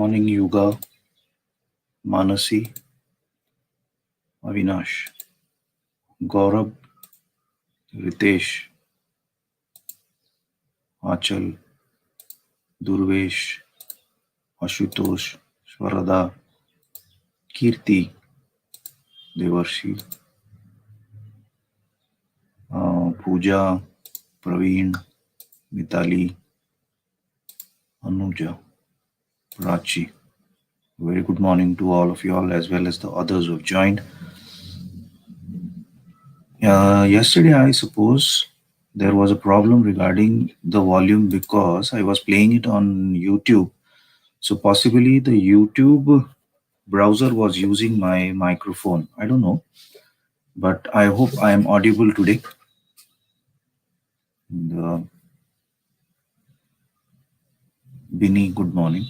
morning, Yuga, Manasi, Avinash, Gaurav, Ritesh, Achal, Durvesh, Ashutosh, Swarada, Kirti, Devarshi, Pooja, Praveen, Mitali, Anuja, Prachi. Very good morning to all of you all as well as the others who have joined. Yesterday, I suppose there was a problem regarding the volume because I was playing it on YouTube. So possibly the YouTube browser was using my microphone. I don't know, but I hope I am audible today. Binny, good morning.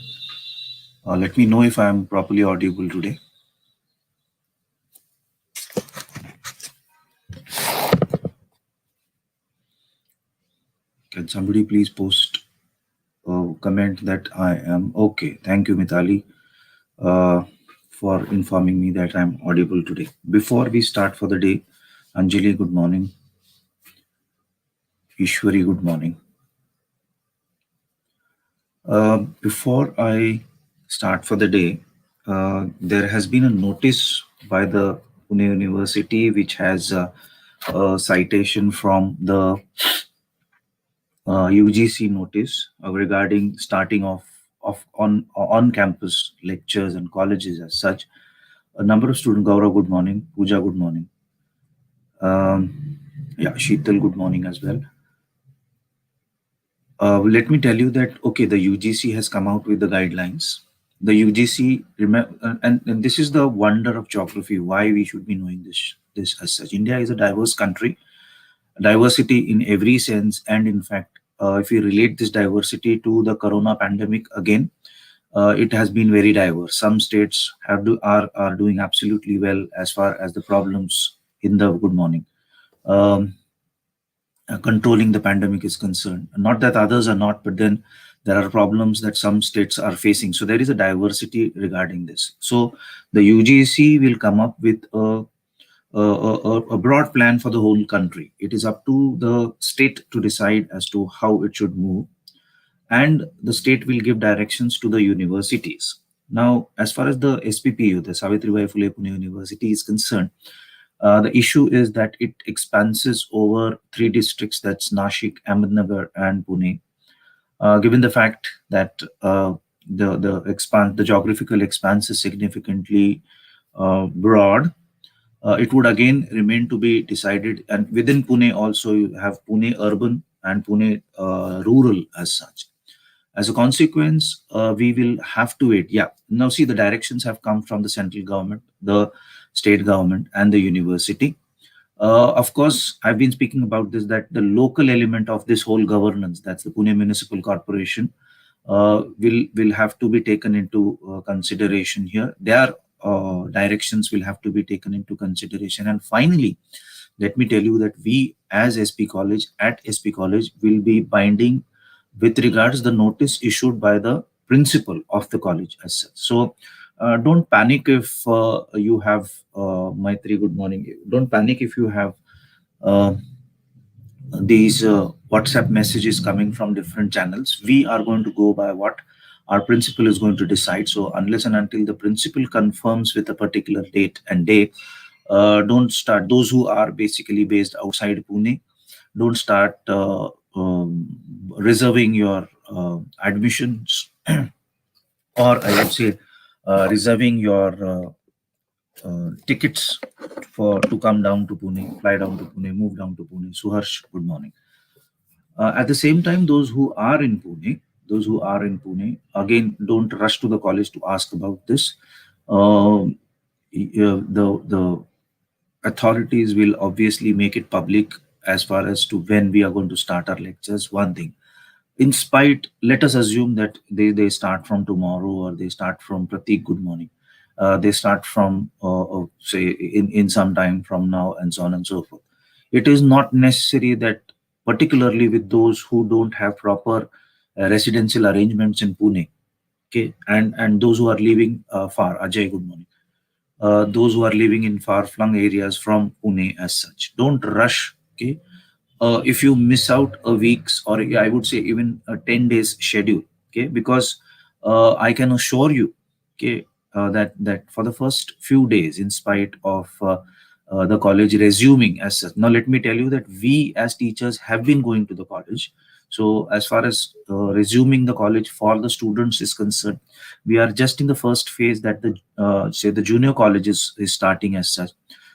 Let me know if I am properly audible today. Can somebody please post a comment that I am okay? Thank you, Mitali, for informing me that I am audible today. Before we start for the day, Anjali, good morning. Ishwari, good morning. Before I start for the day, there has been a notice by the Pune University which has a citation from the UGC notice regarding starting of on-campus lectures and colleges as such. A number of students, Gaurav, good morning. Pooja, good morning. Yeah, Sheetal, good morning as well. Let me tell you that, okay, the UGC has come out with the guidelines. The UGC, and this is the wonder of geography, why we should be knowing this as such. India is a diverse country, diversity in every sense, and in fact, if we relate this diversity to the corona pandemic again, it has been very diverse. Some states are doing absolutely well as far as the problems in the good morning. Controlling the pandemic is concerned. Not that others are not, but then there are problems that some states are facing. So there is a diversity regarding this. So the UGC will come up with a broad plan for the whole country. It is up to the state to decide as to how it should move, and the state will give directions to the universities. Now, as far as the SPPU, the Savitribai Phule Pune University is concerned, the issue is that it expands over 3 districts, that's Nashik, Ahmednagar, and Pune. Given the fact that the geographical expanse is significantly broad, it would again remain to be decided. And within Pune also you have Pune urban and Pune rural as such. As a consequence, we will have to wait. Yeah, now see, the directions have come from the central government, the state government, and the university. Of course, I've been speaking about this, that the local element of this whole governance, that's the Pune Municipal Corporation, will have to be taken into consideration here. Their directions will have to be taken into consideration. And finally, let me tell you that we as SP College, at SP College, will be binding with regards the notice issued by the principal of the college as such. So don't panic if you have, Maitri, good morning. Don't panic if you have these WhatsApp messages coming from different channels. We are going to go by what our principal is going to decide. So unless and until the principal confirms with a particular date and day, don't start. Those who are basically based outside Pune, don't start reserving your admissions or I would say reserving your tickets to come down to Pune, fly down to Pune, move down to Pune. Suharsh, good morning. At the same time, those who are in Pune, again, don't rush to the college to ask about this. The authorities will obviously make it public as far as to when we are going to start our lectures. One thing, in spite, let us assume that they start from tomorrow, or they start from Pratik, good morning. They start from say in some time from now, and so on and so forth. It is not necessary that, particularly with those who don't have proper residential arrangements in Pune, Okay, and those who are living far, Ajay, good morning. Those who are living in far-flung areas from Pune as such, don't rush. Okay, if you miss out a week's, or I would say even a 10 days schedule, okay, because I can assure you, okay, that for the first few days, in spite of the college resuming as such. Now let me tell you that we as teachers have been going to the college. So as far as resuming the college for the students is concerned, we are just in the first phase, that the say the junior college is starting as such.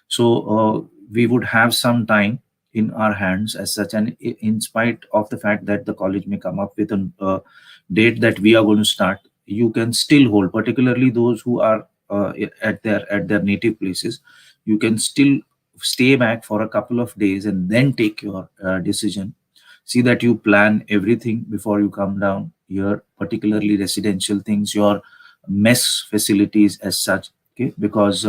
So we would have some time in our hands as such, and in spite of the fact that the college may come up with a date that we are going to start, you can still hold, particularly those who are at their native places. You can still stay back for a couple of days and then take your decision. See that you plan everything before you come down here, particularly residential things, your mess facilities as such, okay, because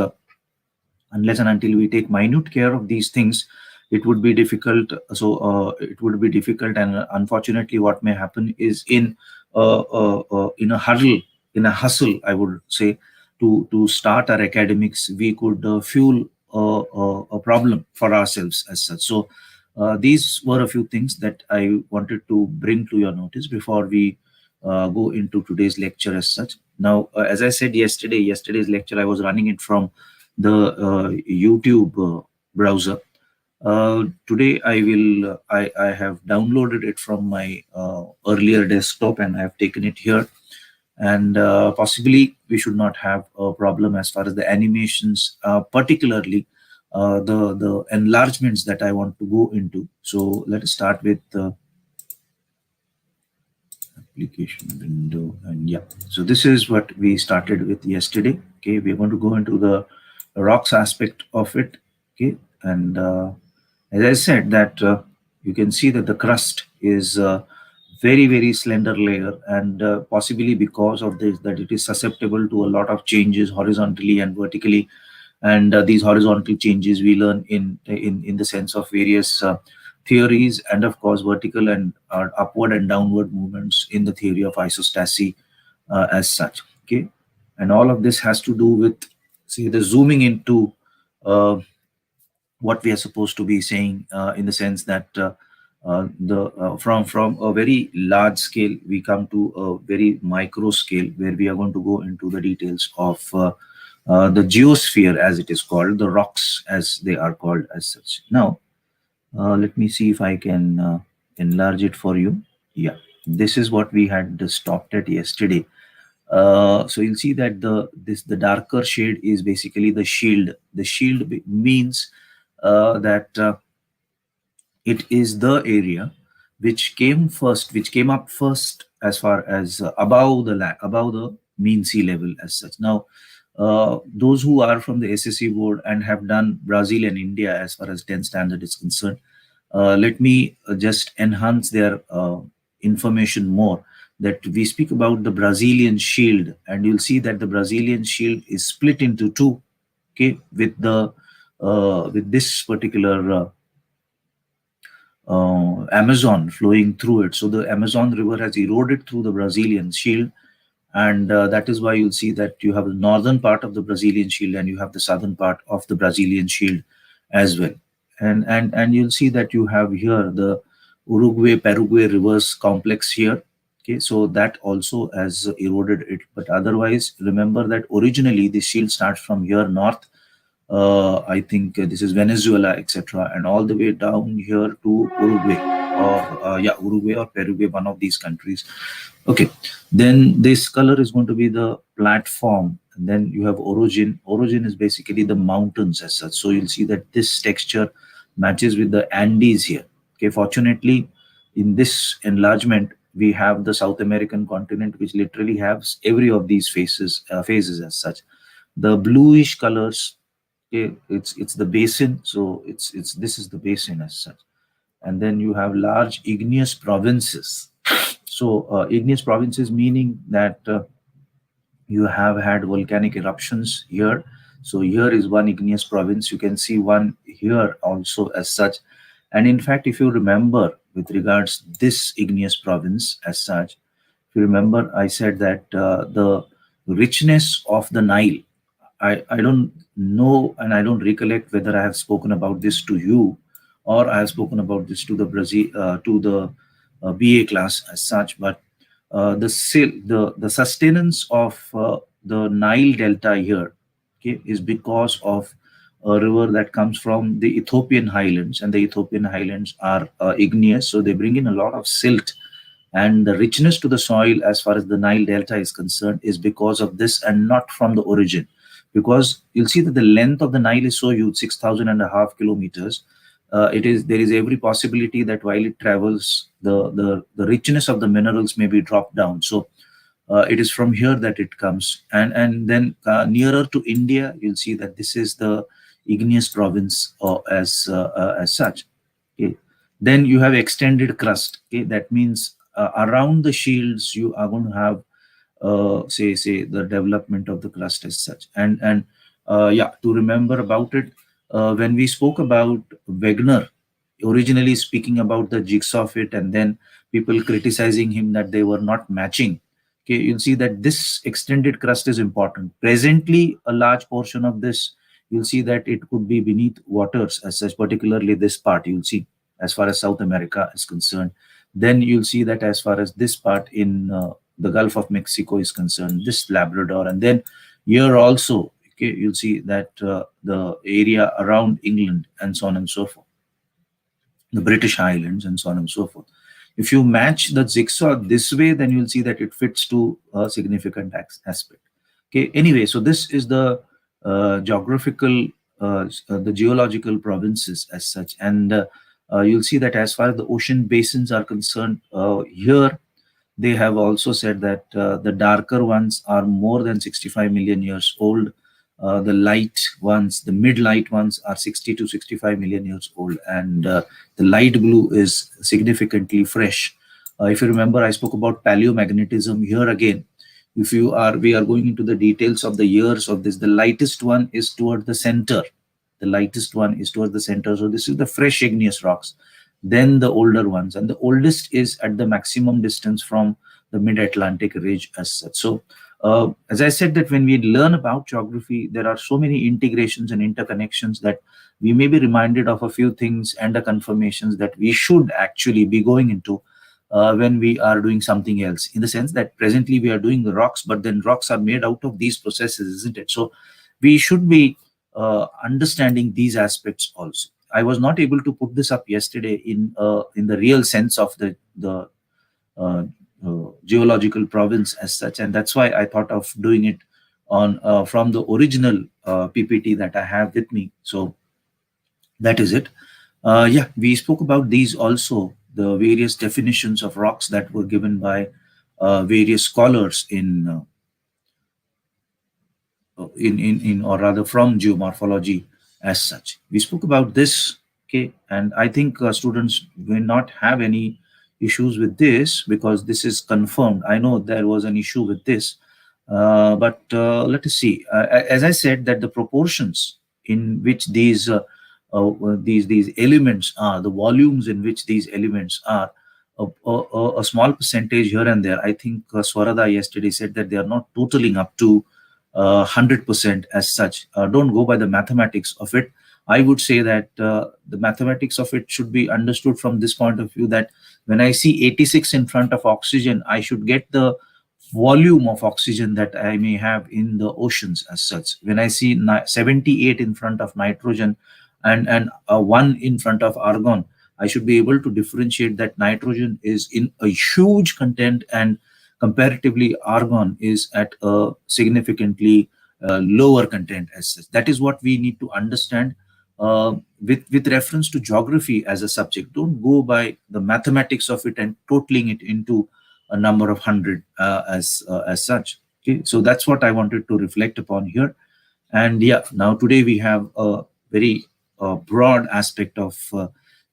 unless and until we take minute care of these things, it would be difficult. So it would be difficult, and unfortunately what may happen is, in a huddle, in a hustle, I would say, to start our academics, we could fuel a problem for ourselves as such. So these were a few things that I wanted to bring to your notice before we go into today's lecture as such. Now, as I said yesterday's lecture, I was running it from the YouTube browser. Today I have downloaded it from my earlier desktop, and I have taken it here. And possibly we should not have a problem as far as the animations, particularly the enlargements that I want to go into. So let us start with the application window, and yeah, so this is what we started with yesterday. Okay, we're going to go into the rocks aspect of it. Okay, and as I said, that you can see that the crust is very slender layer, and possibly because of this, that it is susceptible to a lot of changes horizontally and vertically. And these horizontal changes we learn in the sense of various theories, and of course vertical and upward and downward movements in the theory of isostasy as such. Okay, and all of this has to do with, see, the zooming into what we are supposed to be saying, in the sense that the from a very large scale we come to a very micro scale, where we are going to go into the details of the geosphere, as it is called, the rocks as they are called as such. Now let me see if I can enlarge it for you. Yeah, this is what we had stopped at yesterday. So you'll see that the darker shade is basically the shield. The shield means that it is the area which came up first, as far as above the mean sea level as such. Now, those who are from the SSC board and have done Brazil and India as far as 10th standard is concerned, let me just enhance their information more. That we speak about the Brazilian shield, and you'll see that the Brazilian shield is split into two. Okay, with this particular Amazon flowing through it. So the Amazon River has eroded through the Brazilian shield, and that is why you'll see that you have the northern part of the Brazilian shield and you have the southern part of the Brazilian shield as well. And you'll see that you have here the Uruguay Paraguay rivers complex here. Okay, so that also has eroded it, but otherwise remember that originally the shield starts from here north. I think this is Venezuela, etc., and all the way down here to Uruguay, or Uruguay or Paraguay, one of these countries. Okay, then this color is going to be the platform, and then you have origin. Origin is basically the mountains as such. So you'll see that this texture matches with the Andes here. Okay, fortunately, in this enlargement, we have the South American continent, which literally has every of these phases as such. The bluish colors, okay, it's the basin. So it's this is the basin as such. And then you have large igneous provinces. So igneous provinces meaning that you have had volcanic eruptions here. So here is one igneous province. You can see one here also as such. And in fact, if you remember with regards this igneous province as such, If you remember, I said that the richness of the Nile, I don't know and I don't recollect whether I have spoken about this to you or I have spoken about this to the BA class as such, but the sustenance of the Nile Delta here, okay, is because of a river that comes from the Ethiopian highlands, and the Ethiopian highlands are igneous, so they bring in a lot of silt, and the richness to the soil as far as the Nile Delta is concerned is because of this and not from the origin. Because you'll see that the length of the Nile is so huge, 6,500 kilometers. There is every possibility that while it travels, the richness of the minerals may be dropped down. So it is from here that it comes, and then nearer to India, you'll see that this is the igneous province as such. Okay. Then you have extended crust. Okay, that means around the shields you are going to have say the development of the crust as such. And yeah, to remember about it, when we spoke about Wegener originally speaking about the jigsaw fit, and then people criticizing him that they were not matching. Okay, you'll see that this extended crust is important. Presently, a large portion of this, you'll see that it could be beneath waters as such, particularly this part, you'll see, as far as South America is concerned. Then you'll see that as far as this part in the Gulf of Mexico is concerned, this Labrador, and then here also, okay, you'll see that the area around England and so on and so forth, the British Islands and so on and so forth. If you match the jigsaw this way, then you'll see that it fits to a significant aspect. Okay. Anyway, so this is the the geological provinces as such, and you'll see that as far as the ocean basins are concerned, here they have also said that the darker ones are more than 65 million years old. The light ones, the mid-light ones, are 60 to 65 million years old, and the light blue is significantly fresh. If you remember, I spoke about paleomagnetism. Here again, if you are, we are going into the details of the years of this. The lightest one is toward the center. The lightest one is towards the center. So this is the fresh igneous rocks. Then the older ones, and the oldest is at the maximum distance from the mid-Atlantic ridge as such. So as I said, that when we learn about geography, there are so many integrations and interconnections that we may be reminded of a few things and the confirmations that we should actually be going into when we are doing something else, in the sense that presently we are doing the rocks, but then rocks are made out of these processes, isn't it? So we should be understanding these aspects also. I was not able to put this up yesterday in the real sense of the geological province as such, and that's why I thought of doing it on from the original PPT that I have with me. So that is it. Yeah, we spoke about these also, the various definitions of rocks that were given by various scholars in or rather from geomorphology as such. We spoke about this, okay, and I think students will not have any issues with this because this is confirmed. I know there was an issue with this, but let us see. As I said, that the proportions in which these elements are, the volumes in which these elements are, a small percentage here and there. I think Swarada yesterday said that they are not totaling up to 100% as such. Don't go by the mathematics of it. I would say that the mathematics of it should be understood from this point of view, that when I see 86 in front of oxygen, I should get the volume of oxygen that I may have in the oceans as such. When I see 78 in front of nitrogen and 1 in front of argon, I should be able to differentiate that nitrogen is in a huge content and comparatively argon is at a significantly lower content as such. That is what we need to understand with reference to geography as a subject. Don't go by the mathematics of it and totaling it into a number of 100 as such. Okay, so that's what I wanted to reflect upon here. And yeah, now today we have a very broad aspect of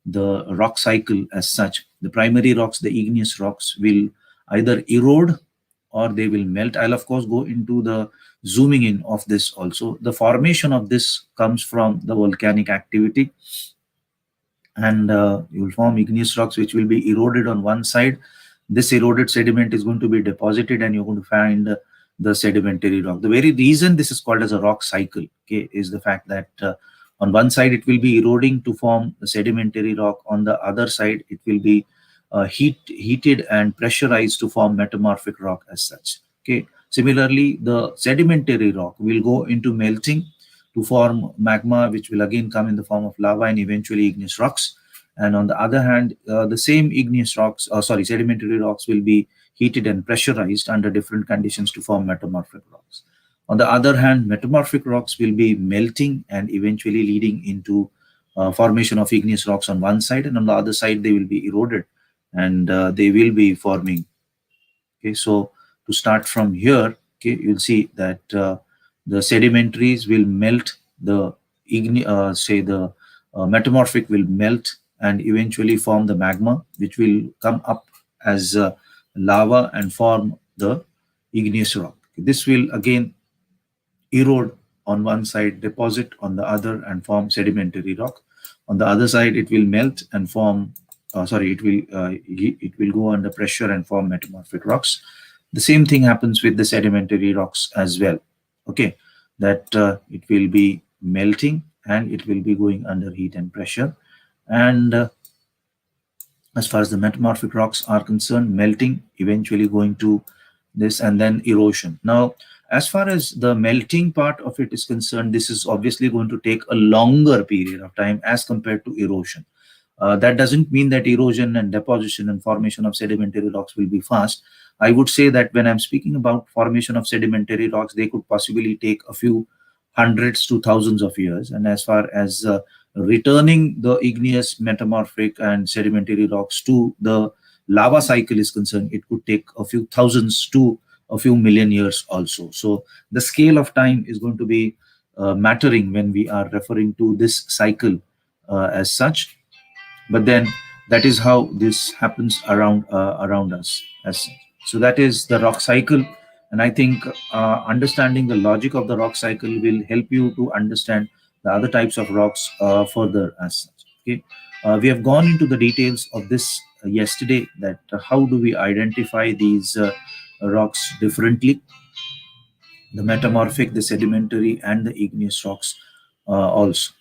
the rock cycle as such. The primary rocks, the igneous rocks, will either erode or they will melt. I'll of course go into the zooming in of this also. The formation of this comes from the volcanic activity, and you will form igneous rocks which will be eroded on one side, this eroded sediment is going to be deposited, and you're going to find the sedimentary rock. The very reason this is called as a rock cycle, okay, is the fact that on one side it will be eroding to form the sedimentary rock. On the other side, it will be heated and pressurized to form metamorphic rock as such. Okay. Similarly, the sedimentary rock will go into melting to form magma, which will again come in the form of lava and eventually igneous rocks. And on the other hand, the same igneous rocks, sedimentary rocks will be heated and pressurized under different conditions to form metamorphic rocks. On the other hand, metamorphic rocks will be melting and eventually leading into formation of igneous rocks on one side, and on the other side they will be eroded and they will be forming. Okay, so to start from here, okay, you'll see that the sedimentaries will melt, the metamorphic will melt and eventually form the magma, which will come up as lava and form the igneous rock. This will again erode on one side, deposit on the other, and form sedimentary rock. On the other side, it will melt and form. It will go under pressure and form metamorphic rocks. The same thing happens with the sedimentary rocks as well. Okay, that it will be melting and it will be going under heat and pressure. And as far as the metamorphic rocks are concerned, melting, eventually going to this, and then erosion. Now, as far as the melting part of it is concerned, this is obviously going to take a longer period of time as compared to erosion. That doesn't mean that erosion and deposition and formation of sedimentary rocks will be fast. I would say that when I'm speaking about formation of sedimentary rocks, they could possibly take a few hundreds to thousands of years. And as far as returning the igneous, metamorphic, and sedimentary rocks to the lava cycle is concerned, it could take a few thousands to a few million years also. So the scale of time is going to be mattering when we are referring to this cycle as such. But then that is how this happens around us as such. So that is the rock cycle. And I think understanding the logic of the rock cycle will help you to understand the other types of rocks further as such. Okay, we have gone into the details of this yesterday, that how do we identify these rocks differently, the metamorphic, the sedimentary, and the igneous rocks also.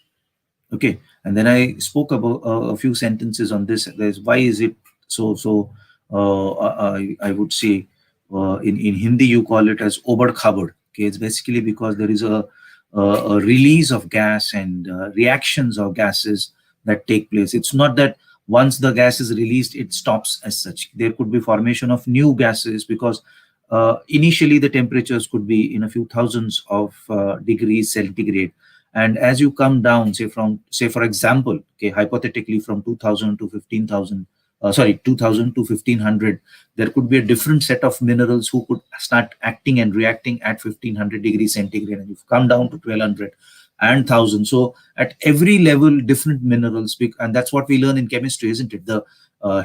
Okay, and then I spoke about a few sentences on this. There's why is it so. I would say in Hindi you call it as obad khabad. Okay, it's basically because there is a release of gas and reactions of gases that take place. It's not that once the gas is released it stops as such. There could be formation of new gases because initially the temperatures could be in a few thousands of degrees centigrade. And as you come down, say for example, okay, hypothetically from 2000 to 15,000, 2000 to 1500, there could be a different set of minerals who could start acting and reacting at 1500 degrees centigrade, and you've come down to 1200 and 1000. So at every level, different minerals speak, and that's what we learn in chemistry, isn't it? The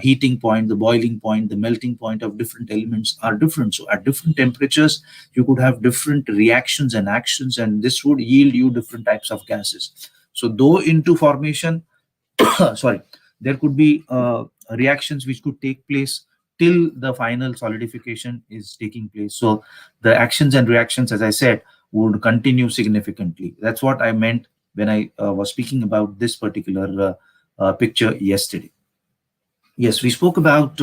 heating point, the boiling point, the melting point of different elements are different. So at different temperatures, you could have different reactions and actions, and this would yield you different types of gases. So though into formation, sorry, there could be reactions which could take place till the final solidification is taking place. So the actions and reactions, as I said, would continue significantly. That's what I meant when I was speaking about this particular picture yesterday. Yes, we spoke about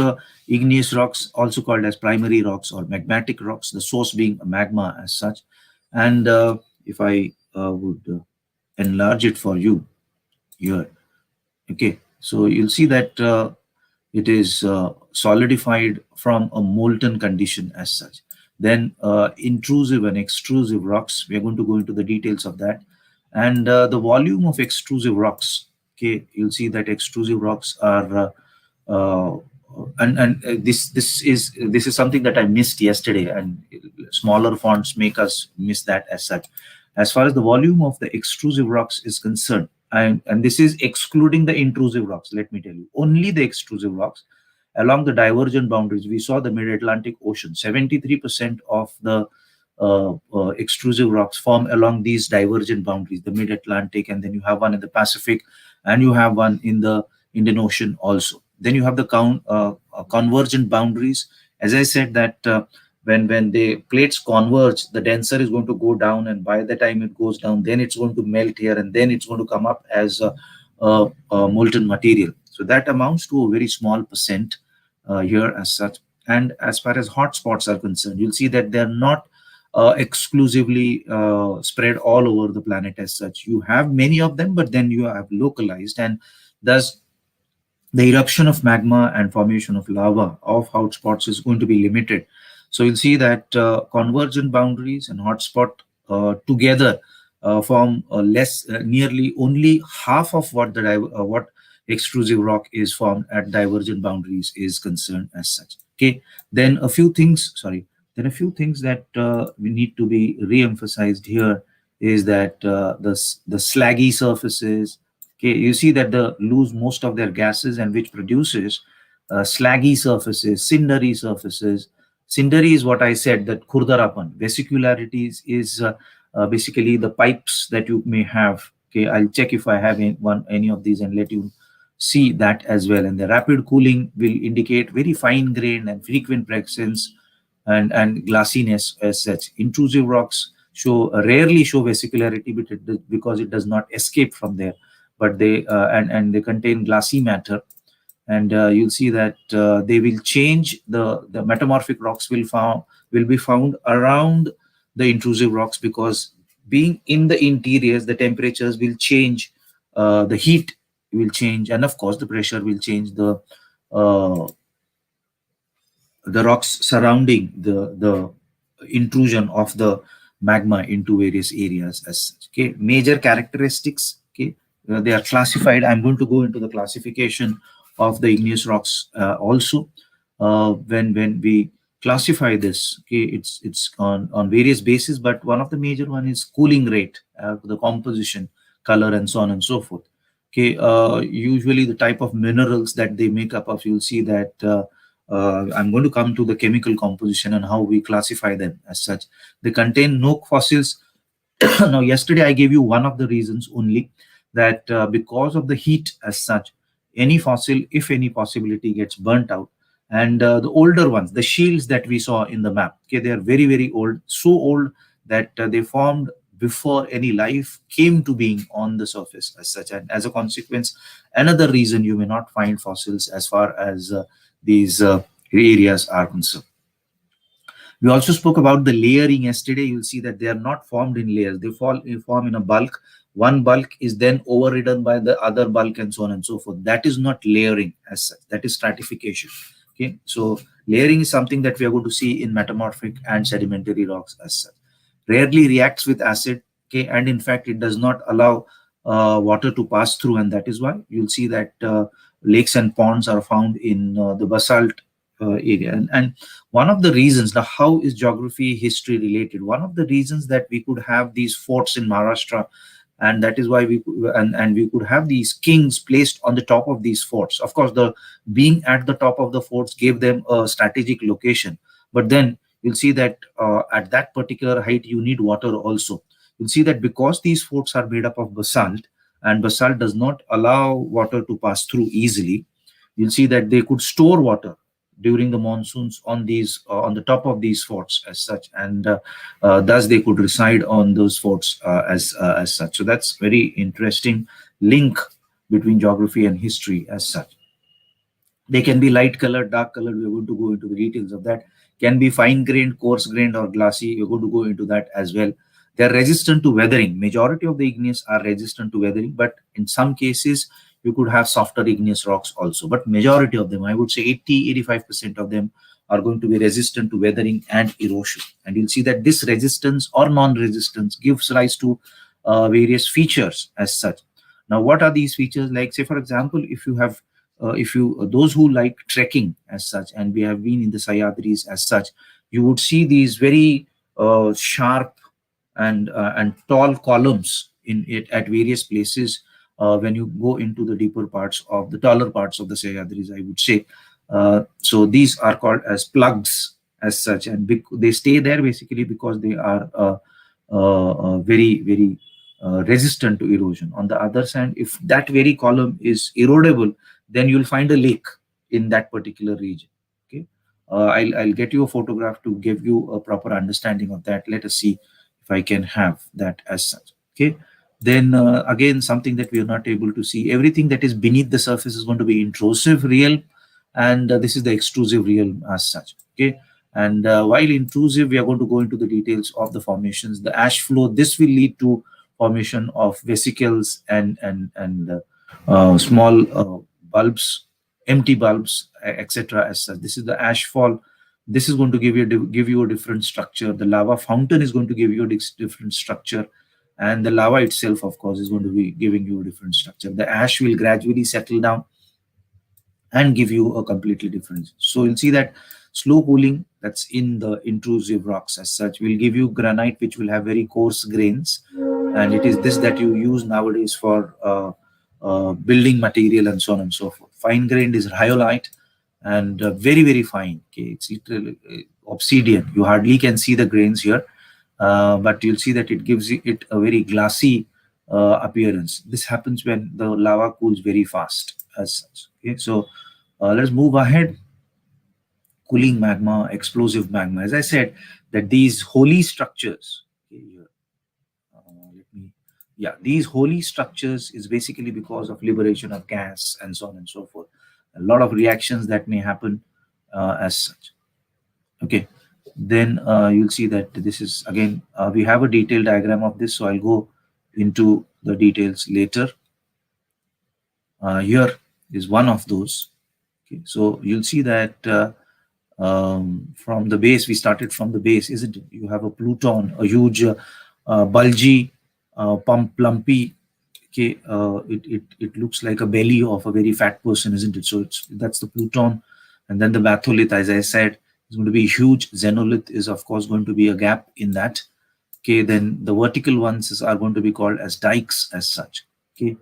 igneous rocks, also called as primary rocks or magmatic rocks, the source being a magma as such. And if I would enlarge it for you here, okay, so you'll see that it is solidified from a molten condition as such. Then intrusive and extrusive rocks, we are going to go into the details of that. And the volume of extrusive rocks, okay, you'll see that extrusive rocks are this is something that I missed yesterday, and smaller fonts make us miss that as such. As far as the volume of the extrusive rocks is concerned, and this is excluding the intrusive rocks, let me tell you, only the extrusive rocks along the divergent boundaries. We saw the mid-Atlantic Ocean, 73% of the extrusive rocks form along these divergent boundaries, the mid-Atlantic, and then you have one in the Pacific, and you have one in the Indian Ocean also. Then you have the convergent boundaries. As I said that when the plates converge, the denser is going to go down, and by the time it goes down, then it's going to melt here, and then it's going to come up as a molten material. So that amounts to a very small percent here as such. And as far as hotspots are concerned, you'll see that they're not exclusively spread all over the planet as such. You have many of them, but then you have localized, and thus the eruption of magma and formation of lava of hotspots is going to be limited. So you'll see that convergent boundaries and hotspot together form less, nearly only half of what what extrusive rock is formed at divergent boundaries is concerned as such. Okay, then a few things. Sorry, then a few things that we need to be re-emphasized here is that the slaggy surfaces. Okay, you see that they lose most of their gases, and which produces slaggy surfaces, cindery surfaces. Cindery is what I said, that khurdarapan. Vesicularities is basically the pipes that you may have. Okay, I'll check if I have any of these and let you see that as well. And the rapid cooling will indicate very fine grained and frequent presence and glassiness as such. Intrusive rocks rarely show vesicularity, because it does not escape from there, but and they contain glassy matter. And you'll see that they will change. The metamorphic rocks will be found around the intrusive rocks, because being in the interiors, the temperatures will change, the heat will change, and of course the pressure will change uh, the rocks surrounding the intrusion of the magma into various areas as such. Okay, major characteristics. Okay, they are classified. I'm going to go into the classification of the igneous rocks also. When we classify this, okay, it's on various bases, but one of the major one is cooling rate, the composition, color, and so on and so forth. Okay, usually the type of minerals that they make up of, you'll see that I'm going to come to the chemical composition and how we classify them as such. They contain no fossils. Now, yesterday I gave you one of the reasons only, that because of the heat as such, any fossil, if any possibility, gets burnt out. And the older ones, the shields that we saw in the map, okay, they are very, very old, so old that they formed before any life came to being on the surface as such. And as a consequence, another reason you may not find fossils as far as these areas are concerned. We also spoke about the layering yesterday. You'll see that they are not formed in layers. They form in a bulk. One bulk is then overridden by the other bulk, and so on and so forth. That is not layering as such. That is stratification. Okay, so layering is something that we are going to see in metamorphic and sedimentary rocks as such. Rarely reacts with acid. Okay, and in fact, it does not allow water to pass through, and that is why you'll see that lakes and ponds are found in the basalt area. And one of the reasons, now how is geography history related? One of the reasons that we could have these forts in Maharashtra, and that is why we could have these kings placed on the top of these forts. Of course, the being at the top of the forts gave them a strategic location, but then you'll see that at that particular height you need water also. You'll see that because these forts are made up of basalt, and basalt does not allow water to pass through easily, you'll see that they could store water during the monsoons on these on the top of these forts as such, and thus they could reside on those forts as such. So that's very interesting link between geography and history as such. They can be light colored, dark colored. We're going to go into the details of that. Can be fine grained, coarse grained, or glassy. We're going to go into that as well. They're resistant to weathering. Majority of the igneous are resistant to weathering, but in some cases you could have softer igneous rocks also. But majority of them, I would say 80-85% of them, are going to be resistant to weathering and erosion. And you'll see that this resistance or non-resistance gives rise to various features as such. Now, what are these features? Like, say, for example, if you those who like trekking as such, and we have been in the Sahyadris as such, you would see these very sharp and tall columns in it at various places when you go into the deeper parts of the taller parts of the Sahyadris, I would say. So these are called as plugs as such, and they stay there basically because they are very, very resistant to erosion. On the other side, if that very column is erodable, then you'll find a lake. in that particular region. Okay, I'll get you a photograph to give you a proper understanding of that. Let us see if I can have that as such. Okay, then again, something that we are not able to see, everything that is beneath the surface is going to be intrusive realm, and this is the extrusive realm as such. Okay, and while intrusive, we are going to go into the details of the formations. The ash flow, this will lead to formation of vesicles and small bulbs, empty bulbs, etc. As such, this is the ash fall. This is going to give you a different structure. The lava fountain is going to give you a different structure, and the lava itself, of course, is going to be giving you a different structure. The ash will gradually settle down and give you a completely different. So you'll see that slow cooling that's in the intrusive rocks as such will give you granite, which will have very coarse grains, and it is this that you use nowadays for building material and so on and so forth. Fine grained is rhyolite, and very fine. Okay, it's literally obsidian. You hardly can see the grains here, but you'll see that it gives it a very glassy appearance. This happens when the lava cools very fast as such. Okay, so let's move ahead. Cooling magma, explosive magma. As I said, that these holy structures, okay, here, these holy structures is basically because of liberation of gas and so on and so forth. A lot of reactions that may happen as such. Okay, then you'll see that this is again, we have a detailed diagram of this, so I'll go into the details later. Here is one of those. Okay, so you'll see that from the base, we started from the base, isn't it? You have a pluton, a huge bulgy, plumpy. Okay, it looks like a belly of a very fat person, isn't it? So that's the pluton, and then the batholith, as I said, is going to be huge. Xenolith is of course going to be a gap in that. Okay, then the vertical ones are going to be called as dikes as such. Okay,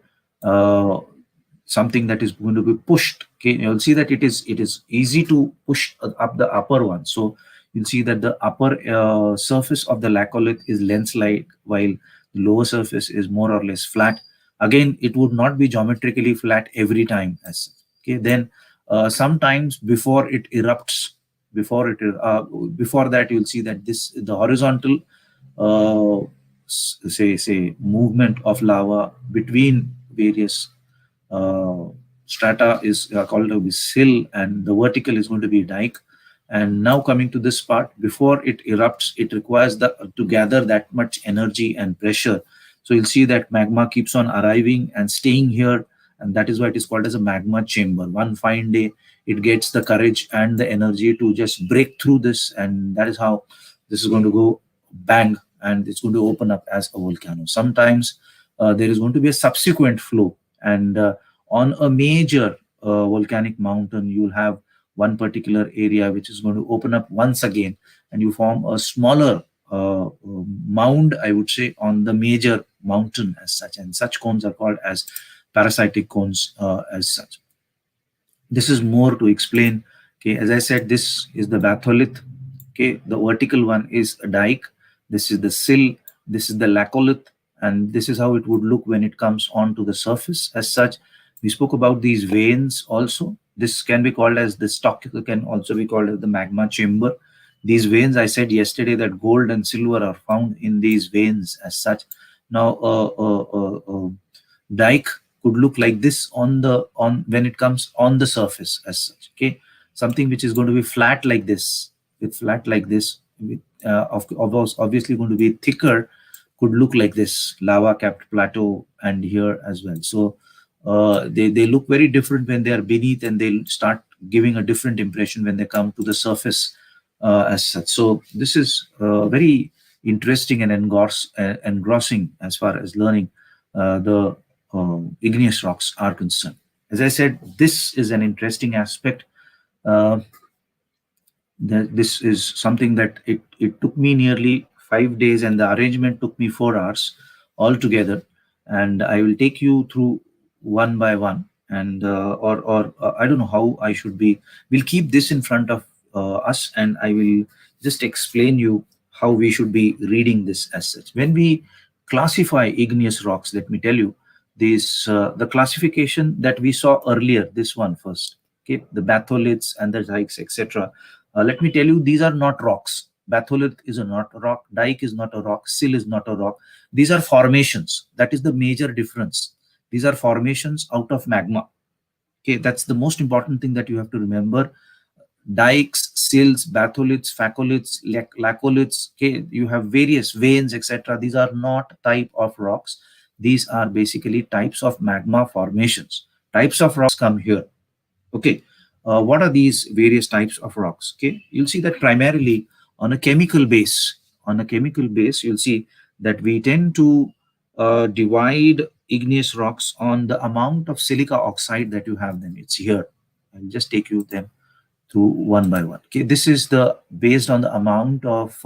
something that is going to be pushed. Okay, you'll see that it is easy to push up the upper one. So you'll see that the upper surface of the laccolith is lens-like, while the lower surface is more or less flat. Again, it would not be geometrically flat every time as such. Okay, then sometimes before it erupts, before that, you'll see that the horizontal say movement of lava between various strata is called to be sill, and the vertical is going to be dike. And now coming to this part, before it erupts, it requires to gather that much energy and pressure. So you'll see that magma keeps on arriving and staying here, and that is why it is called as a magma chamber. One fine day, it gets the courage and the energy to just break through this, and that is how this is going to go bang, and it's going to open up as a volcano. Sometimes there is going to be a subsequent flow, and on a major volcanic mountain, you'll have one particular area which is going to open up once again, and you form a smaller mound, I would say, on the major mountain as such, and such cones are called as parasitic cones as such. This is more to explain. Okay, as I said, this is the batholith. Okay, the vertical one is a dike. This is the sill. This is the laccolith, and this is how it would look when it comes onto the surface as such. We spoke about these veins also. This can be called as the stock, can also be called as the magma chamber. These veins, I said yesterday that gold and silver are found in these veins as such. Now, dike could look like this when it comes on the surface as such. Okay, something which is going to be flat like this, with obviously going to be thicker, could look like this lava capped plateau, and here as well. So they look very different when they are beneath, and they'll start giving a different impression when they come to the surface as such. So this is very interesting and engrossing as far as learning the igneous rocks are concerned. As I said, this is an interesting aspect. This is something that it took me nearly 5 days, and the arrangement took me 4 hours altogether, and I will take you through one by one, and I don't know how I should be. We'll keep this in front of us, and I will just explain you how we should be reading this as such. When we classify igneous rocks, let me tell you this, the classification that we saw earlier, this one first. Okay, the batholiths and the dikes, etc. Let me tell you, these are not rocks. Batholith is not a rock, dike is not a rock, sill is not a rock. These are formations. That is the major difference. These are formations out of magma. Okay, that's the most important thing that you have to remember. Dikes, sills, batholiths, facholiths, laccoliths. Okay, you have various veins, etc. These are not type of rocks. These are basically types of magma formations. Types of rocks come here. Okay, what are these various types of rocks? Okay, you'll see that primarily on a chemical base. On a chemical base, you'll see that we tend to divide igneous rocks on the amount of silica oxide that you have them. It's here. I'll just take you them through one by one. Okay, this is the based on the amount of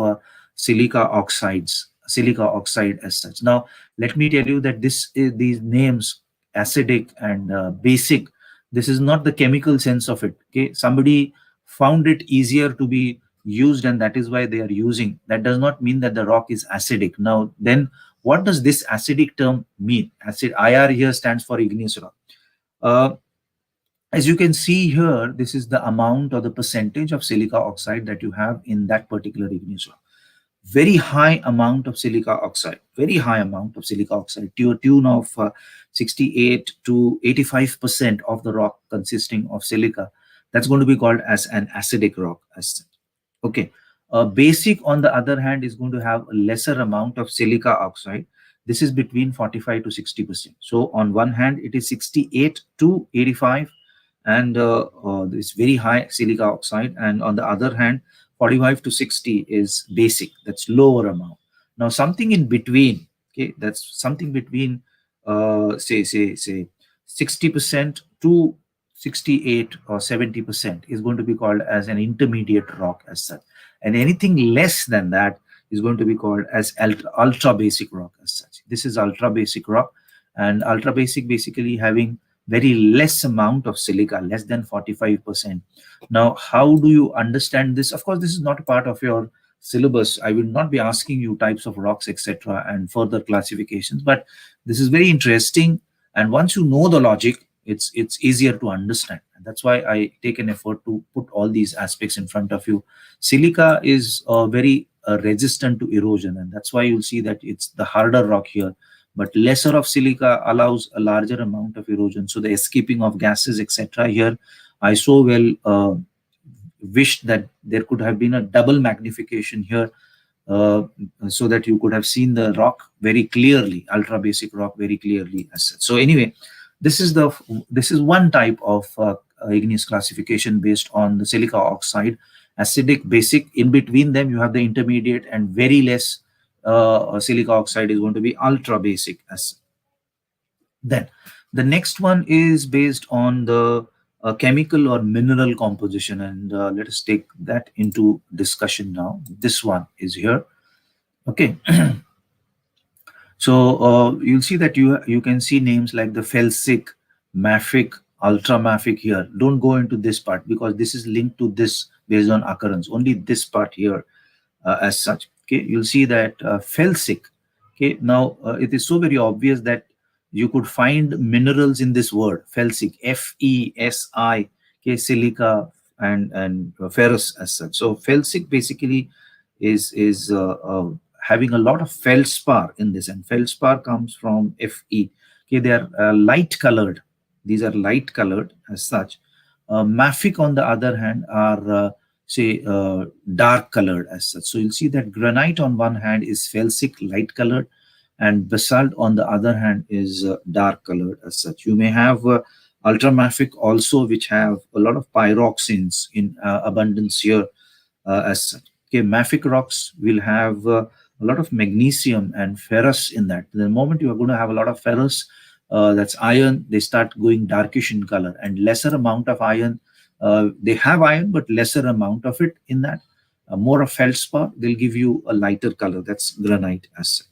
silica oxide as such. Now, let me tell you that this is these names, acidic and basic. This is not the chemical sense of it. Okay, somebody found it easier to be used, and that is why they are using. That does not mean that the rock is acidic. Now, then, what does this acidic term mean? Acid IR here stands for igneous rock. Uh, as you can see here, this is the amount or the percentage of silica oxide that you have in that particular igneous rock. Very high amount of silica oxide, very high amount of silica oxide to a tune of 68 to 85% of the rock consisting of silica. That's going to be called as an acidic rock as such. Okay. Basic, on the other hand, is going to have a lesser amount of silica oxide. This is between 45 to 60%. So on one hand, it is 68 to 85, and this very high silica oxide, and on the other hand 45 to 60 is basic, that's lower amount. Now something in between, okay, that's something between say 60% to 68 or 70% is going to be called as an intermediate rock as such, and anything less than that is going to be called as ultra basic rock as such. This is ultra basic rock, and ultra basic basically having very less amount of silica, less than 45%. Now, how do you understand this? Of course, this is not a part of your syllabus. I will not be asking you types of rocks, etc., and further classifications, but this is very interesting. And once you know the logic, it's easier to understand. And that's why I take an effort to put all these aspects in front of you. Silica is very resistant to erosion, and that's why you'll see that it's the harder rock here, but lesser of silica allows a larger amount of erosion. So the escaping of gases, etc. here, I so well wished that there could have been a double magnification here, so that you could have seen the rock very clearly, ultra basic rock very clearly as such. So anyway, this is one type of igneous classification based on the silica oxide, acidic, basic. In between them, you have the intermediate, and very less silica oxide is going to be ultra basic as. Then the next one is based on the chemical or mineral composition, and let us take that into discussion now. This one is here. Okay. So you'll see that you can see names like the felsic, mafic, ultramafic here. Don't go into this part because this is linked to this based on occurrence. Only this part here as such. Okay, you'll see that felsic. Okay, now it is so very obvious that you could find minerals in this word felsic, FESI. Okay, silica and ferrous as such. So felsic basically is having a lot of feldspar in this, and feldspar comes from Fe. Okay, they are light colored. These are light colored as such. Mafic, on the other hand, are say dark colored as such. So you'll see that granite on one hand is felsic, light colored, and basalt on the other hand is dark colored as such. You may have ultramafic also, which have a lot of pyroxenes in abundance here as such. Okay, mafic rocks will have a lot of magnesium and ferrous in that. The moment you are going to have a lot of ferrous, that's iron, they start going darkish in color, and lesser amount of iron, they have iron but lesser amount of it in that. More of feldspar, they'll give you a lighter color. That's granite as such.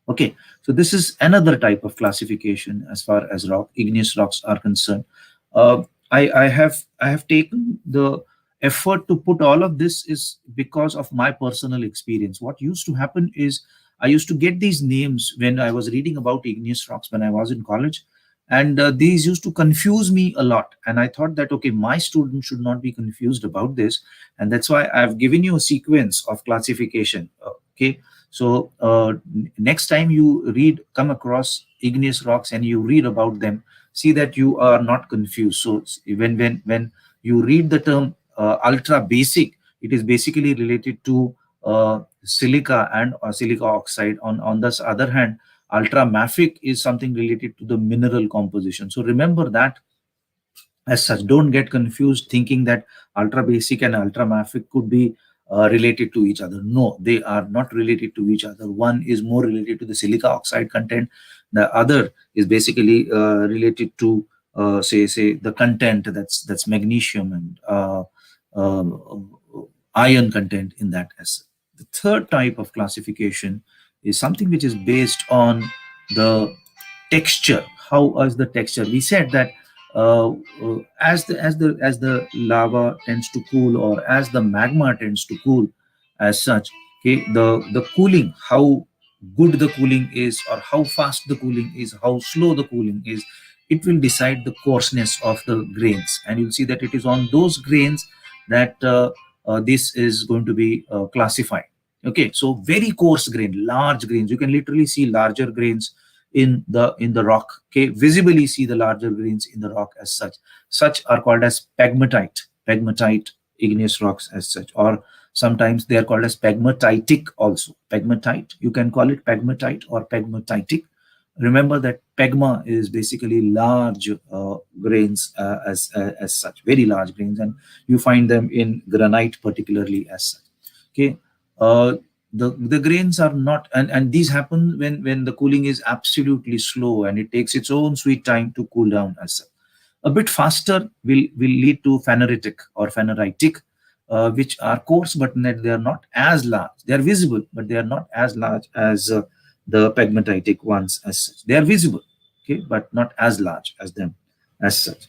Okay, so this is another type of classification as far as igneous rocks are concerned. I have taken the effort to put all of this is because of my personal experience. What used to happen is I used to get these names when I was reading about igneous rocks when I was in college, And these used to confuse me a lot, and I thought that, okay, my students should not be confused about this, and that's why I've given you a sequence of classification. Okay, so next time you come across igneous rocks and you read about them, see that you are not confused. So when you read the term ultra basic, it is basically related to silica and silica oxide. On this other hand, ultra mafic is something related to the mineral composition. So remember that as such. Don't get confused thinking that ultra basic and ultra mafic could be related to each other. No, they are not related to each other. One is more related to the silica oxide content. The other is basically related to say the content, that's magnesium and uh, iron content in that acid. The third type of classification is something which is based on the texture. How is the texture? We said that as the lava tends to cool, or as the magma tends to cool, as such, okay, the cooling, how good the cooling is, or how fast the cooling is, how slow the cooling is, it will decide the coarseness of the grains. And you'll see that it is on those grains that this is going to be classified. Okay, so very coarse grain, large grains, you can literally see larger grains in the rock. Okay, visibly see the larger grains in the rock as such are called as pegmatite igneous rocks as such, or sometimes they are called as pegmatitic also. Pegmatite, you can call it pegmatite or pegmatitic. Remember that pegma is basically large grains, as such, very large grains, and you find them in granite particularly as such. Okay, uh, the grains are not, and these happen when the cooling is absolutely slow, and it takes its own sweet time to cool down as such. A bit faster will lead to phaneritic or phaneritic, which are coarse, but they are not as large. They are visible, but they are not as large as the pegmatitic ones as such. They are visible, okay, but not as large as them as such.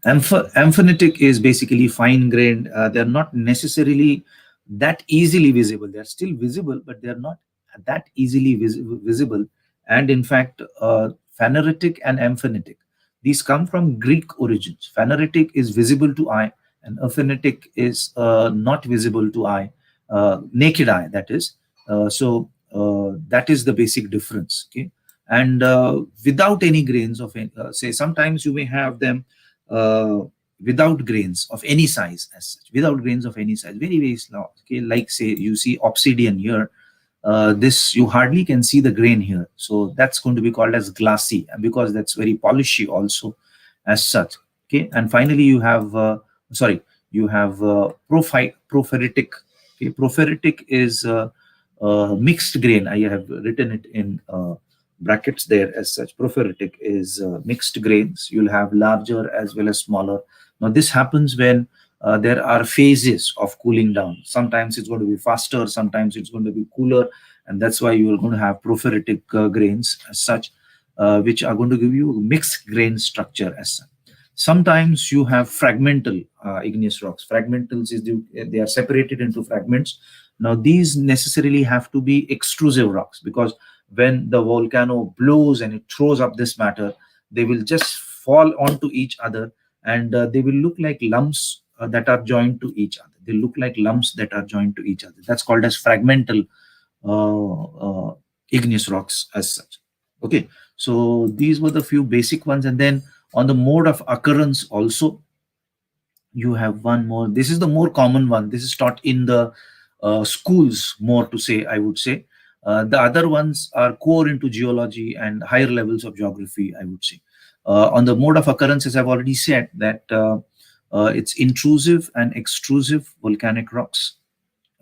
Amphonetic is basically fine grained. They're not necessarily that easily visible. They're still visible, but they're not that easily visible. And in fact, phaneritic and amphonetic, these come from Greek origins. Phaneritic is visible to eye, and amphonetic is not visible to eye, naked eye, that is. That is the basic difference. Okay, and without any grains of say, sometimes you may have them uh, without grains of any size as such, without grains of any size, very very small. Okay, like say you see obsidian here, this you hardly can see the grain here, so that's going to be called as glassy, and because that's very polishy also as such. Okay, and finally you have you have propheritic. Okay, propheritic is mixed grain. I have written it in brackets there as such. Propheritic is mixed grains. You'll have larger as well as smaller. Now this happens when there are phases of cooling down. Sometimes it's going to be faster, sometimes it's going to be cooler, and that's why you are going to have propheritic grains as such, which are going to give you mixed grain structure as such. Sometimes you have fragmental igneous rocks. Fragmentals is they are separated into fragments. Now these necessarily have to be extrusive rocks, because when the volcano blows and it throws up this matter, they will just fall onto each other, and they will look like lumps that are joined to each other. They look like lumps that are joined to each other. That's called as fragmental igneous rocks as such. Okay, so these were the few basic ones, and then on the mode of occurrence also, you have one more. This is the more common one. This is taught in the schools more, to say, I would say. The other ones are core into geology and higher levels of geography, I would say. On the mode of occurrences, I've already said that it's intrusive and extrusive volcanic rocks.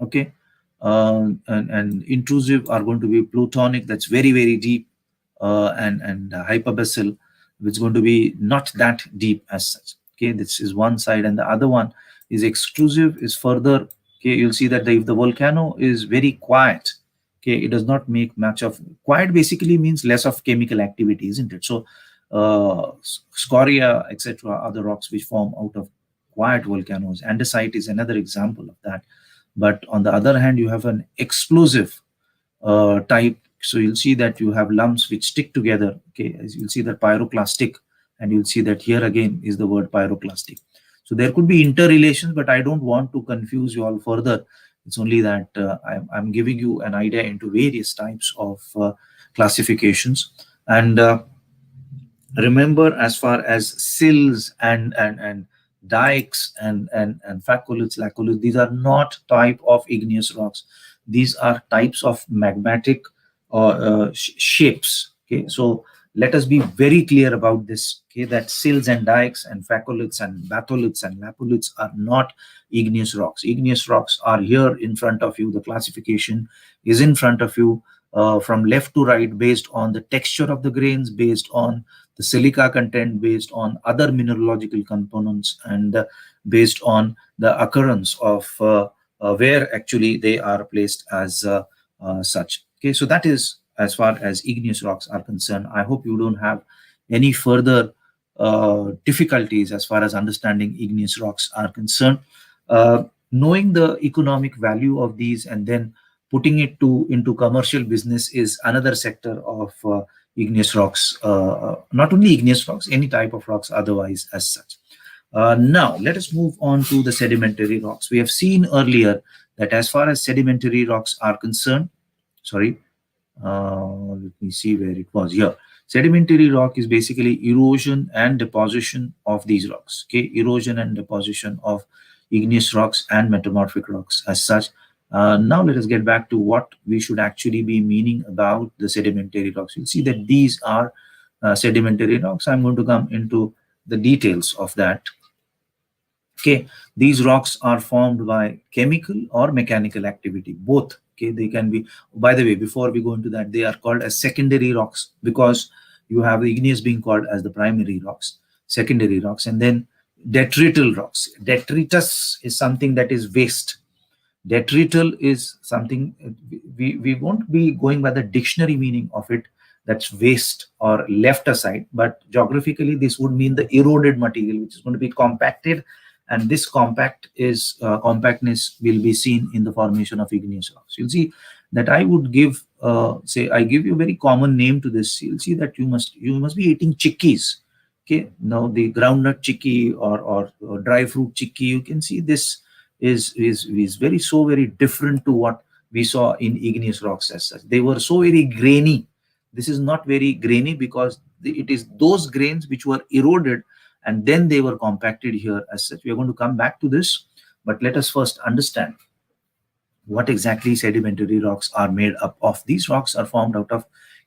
Okay, and intrusive are going to be plutonic, that's very very deep, and hyperbasal, which is going to be not that deep as such. Okay, this is one side, and the other one is extrusive, is further. Okay, you'll see that if the volcano is very quiet, okay, it does not make much of quiet. Basically means less of chemical activity, isn't it? So scoria, etc., are the rocks which form out of quiet volcanoes. Andesite is another example of that. But on the other hand, you have an explosive type So you'll see that you have lumps which stick together. Okay, as you'll see that pyroclastic, and you'll see that here again is the word pyroclastic. So there could be interrelations, but I don't want to confuse you all further. It's only that I'm giving you an idea into various types of classifications. And remember, as far as sills and dikes and facolites, lacolites, these are not type of igneous rocks. These are types of magmatic shapes. Okay, so let us be very clear about this. Okay, that sills and dikes and facolites and batholites and lapolites are not igneous rocks. Igneous rocks are here in front of you. The classification is in front of you, from left to right, based on the texture of the grains, based on the silica content, based on other mineralogical components, and based on the occurrence of where actually they are placed as such. Okay, so that is as far as igneous rocks are concerned. I hope you don't have any further difficulties as far as understanding igneous rocks are concerned. Knowing the economic value of these and then putting it into commercial business is another sector of igneous rocks. Not only igneous rocks, any type of rocks otherwise as such. Now let us move on to the sedimentary rocks. We have seen earlier that as far as sedimentary rocks are concerned, sorry, let me see where it was here. Sedimentary rock is basically erosion and deposition of these rocks. Okay, erosion and deposition of igneous rocks and metamorphic rocks as such. Now let us get back to what we should actually be meaning about the sedimentary rocks. You'll see that these are sedimentary rocks. I'm going to come into the details of that. Okay, these rocks are formed by chemical or mechanical activity, both. Okay, they can be, by the way, before we go into that, they are called as secondary rocks because you have the igneous being called as the primary rocks, secondary rocks, and then detrital rocks. Detritus is something that is waste. Detrital is something, we won't be going by the dictionary meaning of it, that's waste or left aside, but geographically this would mean the eroded material which is going to be compacted, and this compactness will be seen in the formation of igneous rocks. You'll see that I would give, say I give you a very common name to this. You'll see that you must be eating chikkis. Okay, now the groundnut chicky or dry fruit chicky, you can see this is very different to what we saw in igneous rocks as such. They were so very grainy. This is not very grainy because it is those grains which were eroded and then they were compacted here as such. We are going to come back to this, but let us first understand what exactly sedimentary rocks are made up of. These rocks are formed out of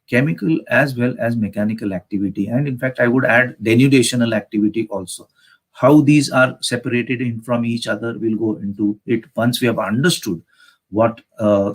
chemical as well as mechanical activity, and in fact I would add denudational activity also. How these are separated from each other, we'll go into it once we have understood what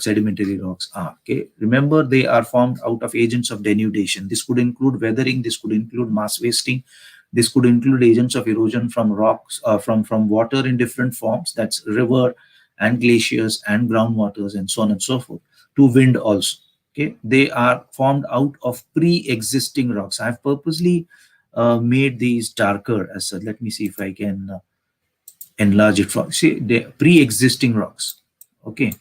sedimentary rocks are. Okay, remember they are formed out of agents of denudation. This could include weathering, this could include mass wasting, this could include agents of erosion from rocks, from water in different forms, that's river and glaciers and groundwaters and so on and so forth, to wind also. Okay, they are formed out of pre-existing rocks. I've purposely made these darker as such. Let me see if I can enlarge it for, see, the pre-existing rocks. Okay,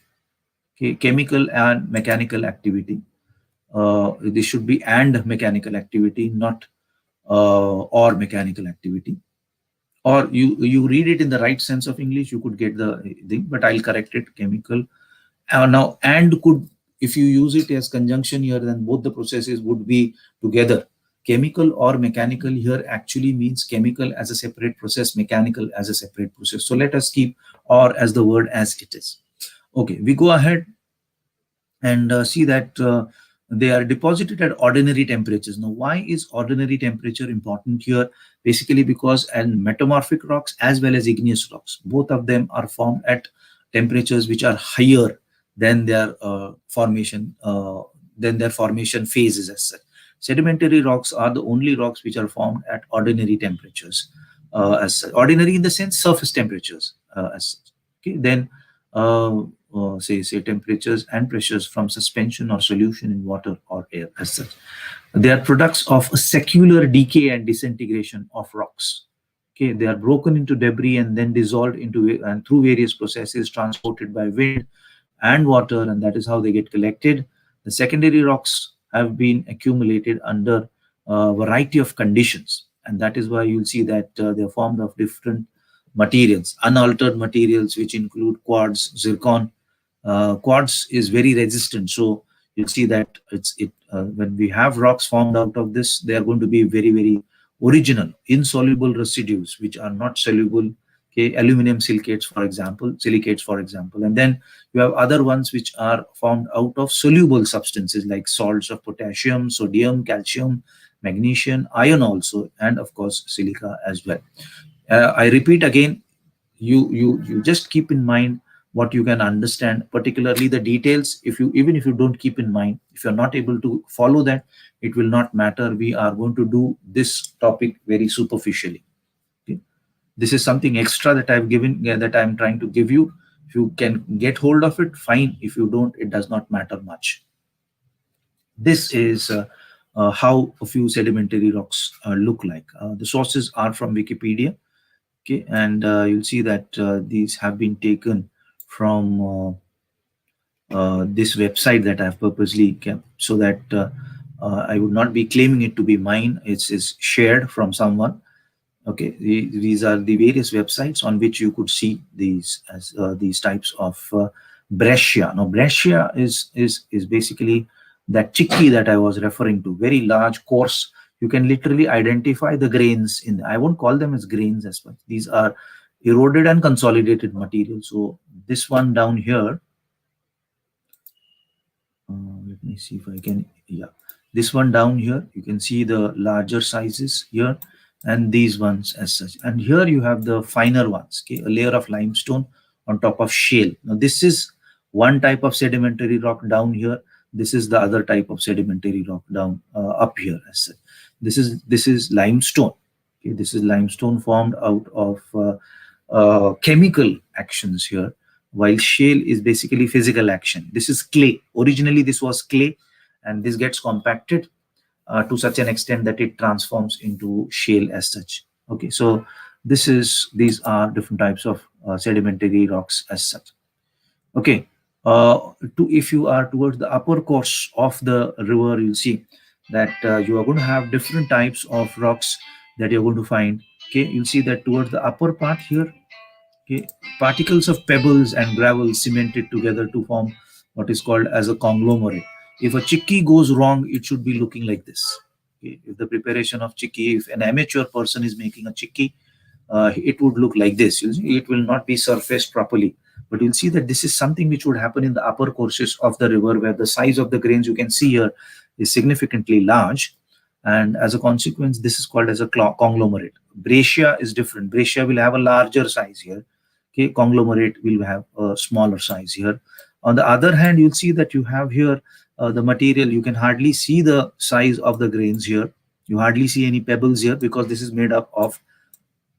chemical and mechanical activity. This should be and mechanical activity, not or mechanical activity. Or you read it in the right sense of English, you could get the thing, but I'll correct it. Chemical. Now, and could, if you use it as conjunction here, then both the processes would be together. Chemical or mechanical here actually means chemical as a separate process, mechanical as a separate process. So let us keep or as the word as it is. Okay, we go ahead and see that they are deposited at ordinary temperatures. Now, why is ordinary temperature important here? Basically because and metamorphic rocks as well as igneous rocks, both of them are formed at temperatures which are higher than their formation phases as such. Sedimentary rocks are the only rocks which are formed at ordinary temperatures, as such. Ordinary in the sense surface temperatures as such. Okay, then say temperatures and pressures from suspension or solution in water or air as such. They are products of a secular decay and disintegration of rocks. Okay, they are broken into debris and then dissolved into and through various processes transported by wind and water, and that is how they get collected. The secondary rocks have been accumulated under a variety of conditions, and that is why you'll see that they are formed of different materials, unaltered materials, which include quartz, zircon. Quartz is very resistant, so you'll see that when we have rocks formed out of this, they are going to be very original, insoluble residues which are not soluble. Okay, aluminum silicates for example, and then you have other ones which are formed out of soluble substances like salts of potassium, sodium, calcium, magnesium, iron also, and of course silica as well. I repeat again, you just keep in mind what you can understand, particularly the details. If you, even if you don't keep in mind, if you're not able to follow that, it will not matter. We are going to do this topic very superficially. Okay? This is something extra that I've given, that I'm trying to give you. If you can get hold of it, fine. If you don't, it does not matter much. This is how a few sedimentary rocks look like. The sources are from Wikipedia. Okay, and you'll see that these have been taken from this website that I've purposely kept, so that I would not be claiming it to be mine. It's shared from someone. Okay, these are the various websites on which you could see these types of breccia. Now, breccia is basically that chicky that I was referring to, very large, coarse. You can literally identify the grains in. I won't call them as grains as well. These are eroded and consolidated material. So this one down here, let me see if I can, yeah, this one down here, you can see the larger sizes here, and these ones as such. And here you have the finer ones, okay, a layer of limestone on top of shale. Now this is one type of sedimentary rock down here. This is the other type of sedimentary rock down up here as such. This is limestone. Okay, this is limestone formed out of chemical actions here, while shale is basically physical action. This is clay. Originally this was clay, and this gets compacted to such an extent that it transforms into shale as such. Okay, so these are different types of sedimentary rocks as such. Okay, if you are towards the upper course of the river, you'll see that you are going to have different types of rocks that you're going to find. Okay, you'll see that towards the upper part here, okay, particles of pebbles and gravel cemented together to form what is called as a conglomerate. If a chicky goes wrong, it should be looking like this. Okay, if the preparation of chicky, if an amateur person is making a chicky, it would look like this. You'll see it will not be surfaced properly. But you'll see that this is something which would happen in the upper courses of the river, where the size of the grains you can see here is significantly large. And as a consequence, this is called as a conglomerate. Breccia is different. Breccia will have a larger size here. Okay, conglomerate will have a smaller size here. On the other hand, you'll see that you have here the material. You can hardly see the size of the grains here. You hardly see any pebbles here because this is made up of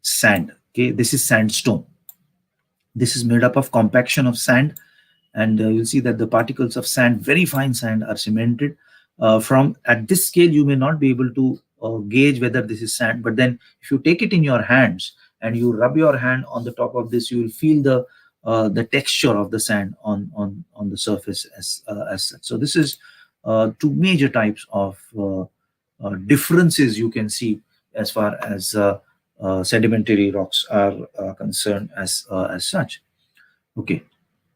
sand. Okay, this is sandstone. This is made up of compaction of sand, and you'll see that the particles of sand, very fine sand, are cemented. From at this scale, you may not be able to gauge whether this is sand, but then if you take it in your hands and you rub your hand on the top of this, you will feel the texture of the sand on the surface as such. So this is two major types of differences you can see as far as sedimentary rocks are concerned as such. Okay,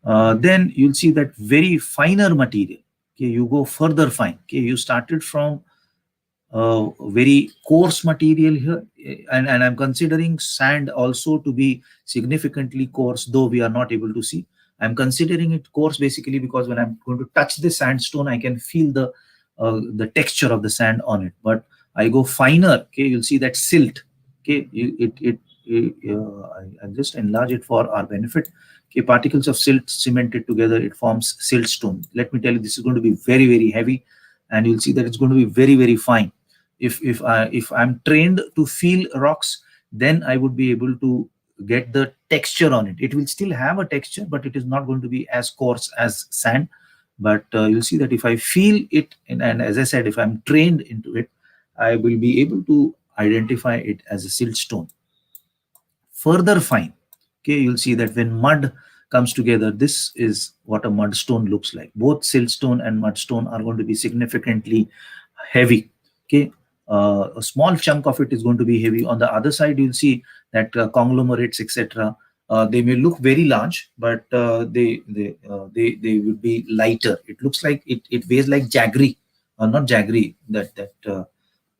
then you'll see that very finer material. Okay, you go further fine. Okay, you started from very coarse material here, and I'm considering sand also to be significantly coarse, though we are not able to see. I'm considering it coarse basically because when I'm going to touch the sandstone, I can feel the texture of the sand on it. But I go finer. Okay, you'll see that silt. Okay, I'll just enlarge it for our benefit. Okay, particles of silt cemented together, it forms siltstone. Let me tell you, this is going to be very heavy, and you'll see that it's going to be very fine. If I'm trained to feel rocks, then I would be able to get the texture on it. It will still have a texture, but it is not going to be as coarse as sand. But you'll see that if I feel it, and as I said, if I'm trained into it, I will be able to identify it as a siltstone. Further fine, okay, you'll see that when mud comes together, this is what a mudstone looks like. Both siltstone and mudstone are going to be significantly heavy. Okay, a small chunk of it is going to be heavy. On the other side, you'll see that conglomerates, etc. They may look very large, but they would be lighter. It looks like it weighs like jaggery, not jaggery.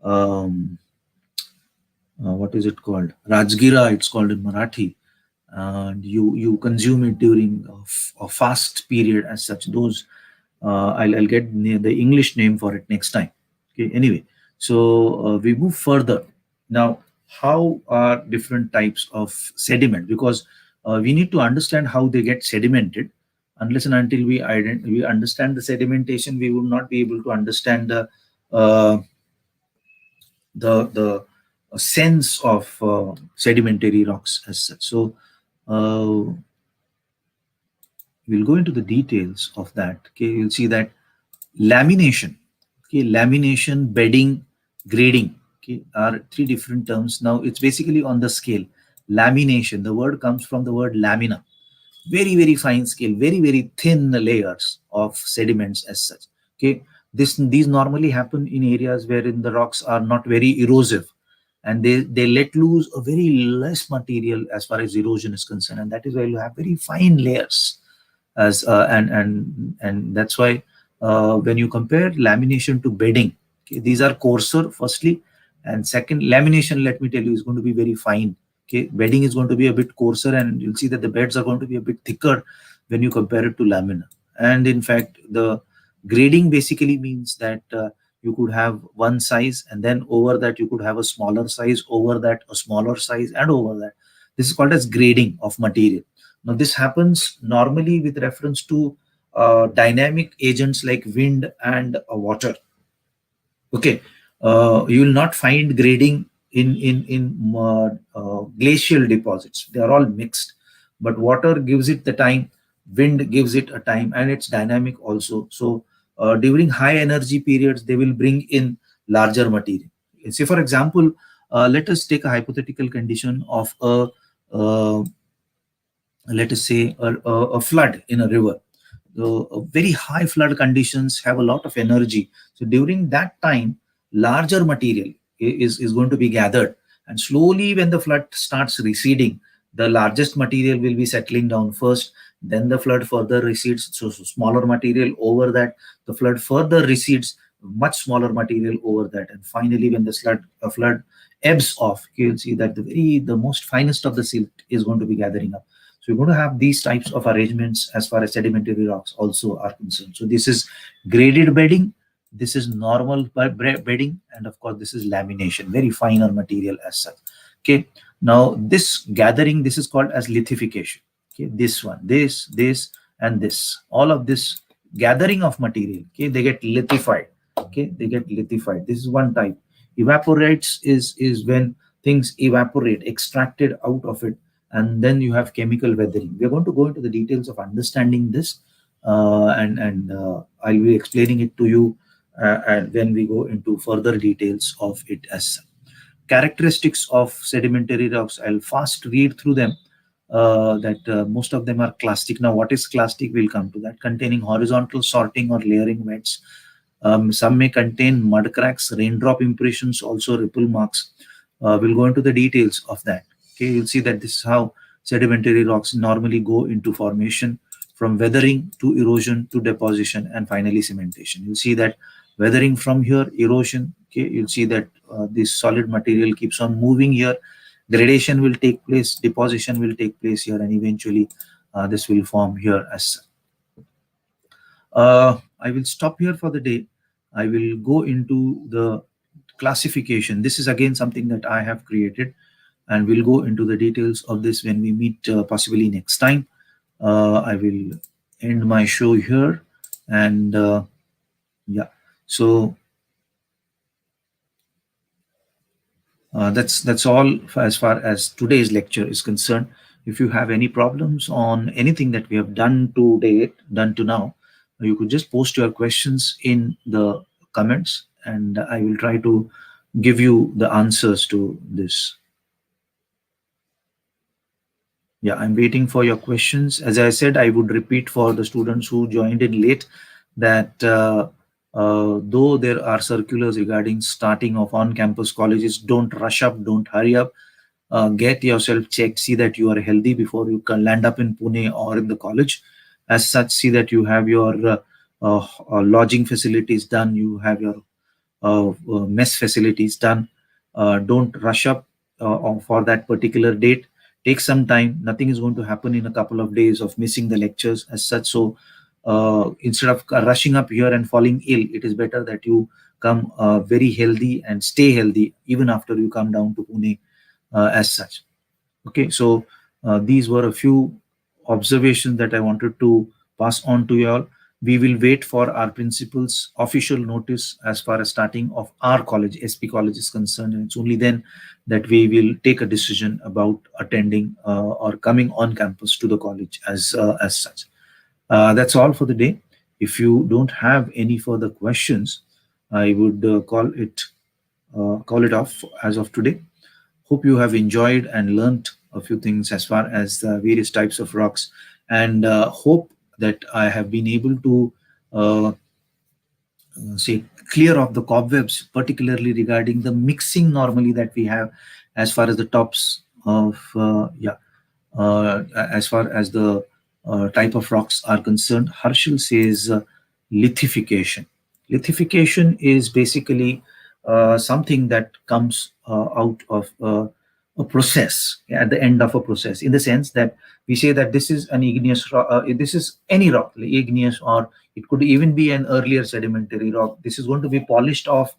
Um, what is it called? Rajgira, it's called in Marathi. And you consume it during a fast period as such. Those I'll get the English name for it next time. Okay. Anyway, so we move further now. How are different types of sediment? Because we need to understand how they get sedimented. Unless and until we understand the sedimentation, we will not be able to understand uh, the sense of sedimentary rocks as such. So we'll go into the details of that. Okay, you'll see that lamination, okay, lamination, bedding, grading, okay, are three different terms. Now it's basically on the scale. Lamination, the word comes from the word lamina, very fine scale, very thin layers of sediments as such. Okay, these normally happen in areas wherein the rocks are not very erosive, and they let loose a very less material as far as erosion is concerned, and that is why you have very fine layers. As and that's why when you compare lamination to bedding, okay, these are coarser firstly, and second, lamination, let me tell you, is going to be very fine. Okay, bedding is going to be a bit coarser, and you'll see that the beds are going to be a bit thicker when you compare it to lamina. And in fact, the grading basically means that you could have one size, and then over that you could have a smaller size, over that a smaller size, and over that. This is called as grading of material. Now, this happens normally with reference to dynamic agents like wind and water. Okay, you will not find grading in glacial deposits. They are all mixed, but water gives it the time, wind gives it a time, and it's dynamic also. So during high energy periods, they will bring in larger material. Say, for example, let us take a hypothetical condition of uh, let us say a flood in a river. The very high flood conditions have a lot of energy. So during that time, larger material is going to be gathered. And slowly, when the flood starts receding, the largest material will be settling down first. Then the flood further recedes. So smaller material over that. The flood further recedes, much smaller material over that. And finally, when the flood ebbs off, you'll see that the most finest of the silt is going to be gathering up. So you're going to have these types of arrangements as far as sedimentary rocks also are concerned. So this is graded bedding, this is normal bedding, and of course this is lamination, very finer material as such. Okay, now this gathering, this is called as lithification. Okay, this one, this, and this, all of this gathering of material. Okay, they get lithified. Okay, they get lithified. This is one type. Evaporates is when things evaporate, extracted out of it, and then you have chemical weathering. We're going to go into the details of understanding this, and I'll be explaining it to you and when we go into further details of it as characteristics of sedimentary rocks. I'll fast read through them. That most of them are clastic. Now, what is clastic? We'll come to that. Containing horizontal sorting or layering beds. Some may contain mud cracks, raindrop impressions, also ripple marks. We'll go into the details of that. Okay, you'll see that this is how sedimentary rocks normally go into formation, from weathering to erosion to deposition and finally cementation. You'll see that weathering from here, erosion. Okay, you'll see that this solid material keeps on moving here. Gradation will take place, deposition will take place here, and eventually this will form here as I will stop here for the day. I will go into the classification. This is again something that I have created, and we'll go into the details of this when we meet possibly next time. I will end my show here, and yeah, so that's all as far as today's lecture is concerned. If you have any problems on anything that we have done to now, you could just post your questions in the comments, and I will try to give you the answers to this. Yeah, I'm waiting for your questions. As I said, I would repeat for the students who joined in late that though there are circulars regarding starting of on-campus colleges, don't rush up, don't hurry up. Get yourself checked, see that you are healthy before you can land up in Pune or in the college. As such, see that you have your lodging facilities done, you have your mess facilities done. Don't rush up for that particular date. Take some time. Nothing is going to happen in a couple of days of missing the lectures as such. So instead of rushing up here and falling ill, it is better that you come very healthy and stay healthy even after you come down to Pune as such. Okay, so these were a few observations that I wanted to pass on to you all. We will wait for our principal's official notice as far as starting of our college, SP college, is concerned, and it's only then that we will take a decision about attending or coming on campus to the college as such. That's all for the day. If you don't have any further questions, I would call it off as of today. Hope you have enjoyed and learnt a few things as far as the various types of rocks, and hope that I have been able to uh, say clear off the cobwebs, particularly regarding the mixing normally that we have as far as the tops of as far as the type of rocks are concerned. Harshal says lithification. Lithification is basically something that comes out of a process, at the end of a process, in the sense that we say that this is an igneous rock, this is any rock, like igneous, or it could even be an earlier sedimentary rock. This is going to be polished off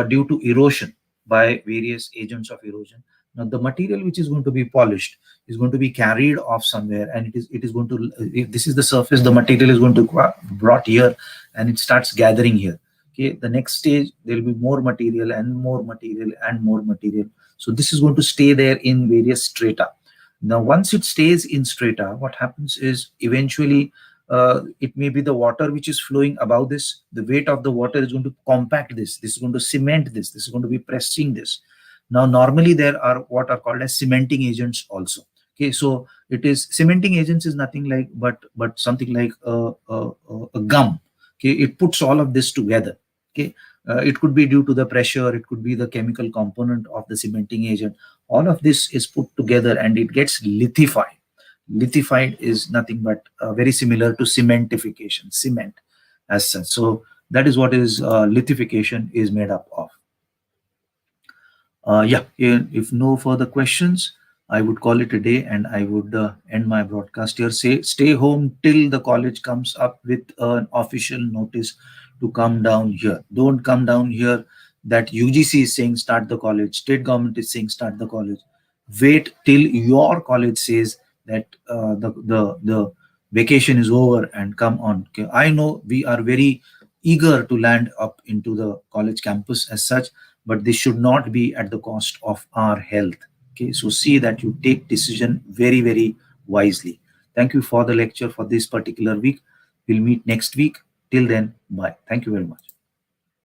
due to erosion by various agents of erosion. Now, the material which is going to be polished is going to be carried off somewhere, and it is going to, if this is the surface, the material is going to brought here, and it starts gathering here. Okay, the next stage there will be more material and more material and more material. So this is going to stay there in various strata. Now, once it stays in strata, what happens is eventually it may be the water which is flowing above this. The weight of the water is going to compact this. This is going to cement this. This is going to be pressing this. Now, normally there are what are called as cementing agents also. Okay, so it is cementing agents is nothing like but something like a gum. Okay, it puts all of this together. Okay, it could be due to the pressure, it could be the chemical component of the cementing agent. All of this is put together and it gets lithified. Lithified is nothing but very similar to cementification, cement as such. So that is what is lithification is made up of. If no further questions, I would call it a day and I would end my broadcast here. Say, stay home till the college comes up with an official notice to come down here. Don't come down here that UGC is saying start the college, state government is saying start the college. Wait till your college says that the vacation is over and come on. Okay, I know we are very eager to land up into the college campus as such, but this should not be at the cost of our health. Okay, so see that you take decision very, very wisely. Thank you for the lecture for this particular week. We'll meet next week. Till then, bye. Thank you very much.